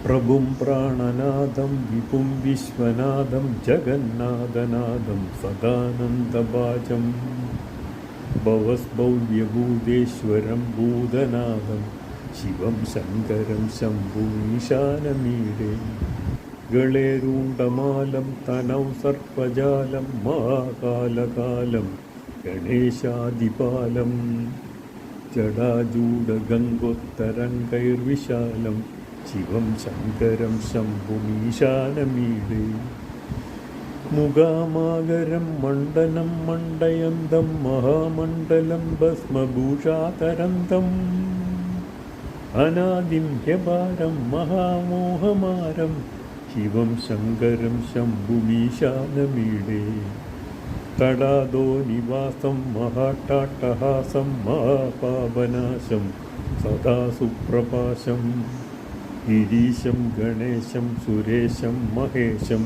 പ്രഭും പ്രാണനാഥം വിപും വിശ്വനാഥം ജഗന്നാഥനാഥം സദാനന്ദഭാജം ഭവസ്ഭവ്യഭൂതേശ്വരം ഭൂതനാഥം ശിവം ശങ്കരം ശംഭുമീശാനമീഡേ ഗളേരൂണ്ടമാലം തനൗ സർപ്പജാലം മഹാകാലകാലം ഗണേശാദിപാലം ജടാജൂഢഗംഗോത്തരംഗൈർവിശാലം ശിവം ശങ്കരം ശംഭുമീശാനമീഡേ മുഖാമാകരം മണ്ഡനം മണ്ഡയന്തം മഹാമണ്ഡലം ഭസ്മഭൂഷാതരന്തം അനാദിം ഹ്യപാരം മഹാമോഹമാരം ശിവം ശങ്കരം ശംഭുമീശാനമീഡേ തടാദോ നിവാസം മഹാട്ടാട്ടഹാസം മഹാപാപനാശം സദാ സുപ്രഭാശം ഗിരീശം ഗണേശം സുരേശം മഹേശം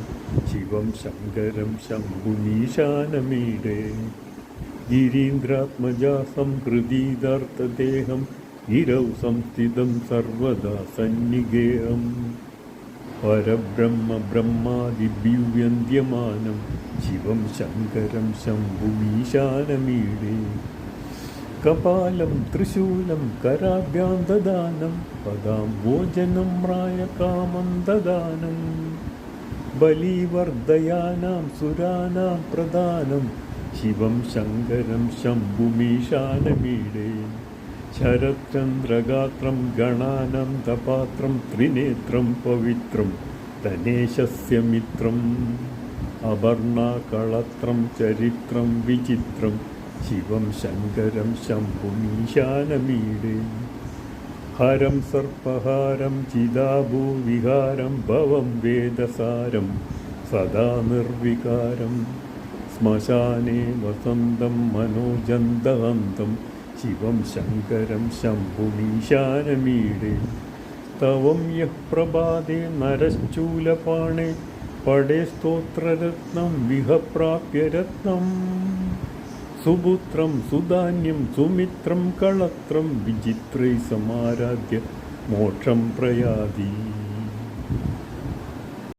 ശിവം ശങ്കരം ശംഭുമീശാനമീഡേ ഗിരീന്ദ്രാത്മജാസം ഹൃദീതാർത്ഥദേഹം ഗിരൗ സംസ്ഥിതം സർവദാ സന്നിഗേഹം പരബ്രഹ്മ ബ്രഹ്മാദിഭ്യുവ്യന്ത്യമാനം ശിവം ശങ്കരം ശംഭുമീശാനമീഡേ കപാലം ത്രിശൂലം കരാഭ്യാം ദദാനം പദാംബോജനം മ്രായകാമം ദദാനം ബലീവർദ്ധയാനാം സുരാനാം പ്രദാനം ശിവം ശങ്കരം ശംഭുമീശാനമീഡേ ശരത്ചന്ദ്രഗാത്രം ഗണാനന്ദപാത്രം ത്രിനേത്രം പവിത്രം ധനേശസ്യ മിത്രം അപർണാകളത്രം ചരിത്രം വിചിത്രം ശിവം ശങ്കരം ശംഭുമീശാനമീഡേ ഹരം സർപ്പഹാരം ചിദാഭൂവിഹാരം ഭവം വേദസാരം സദാ നിർവികാരം ശ്മശാനേ വസന്തം മനോജന്തഹന്തം ശിവം ശങ്കരം ശംഭുമീശാനമീഡേ തവം യഃ പ്രഭാതേ നരശ്ചൂലപാണേ പടേ സ്തോത്രരത്നം വിഹപ്രാപ്യരത്നം സുപുത്രം സുധാന്യം സുമിത്രം കളത്രം വിചിത്രൈ സമാരാധ്യ മോക്ഷം പ്രയാതി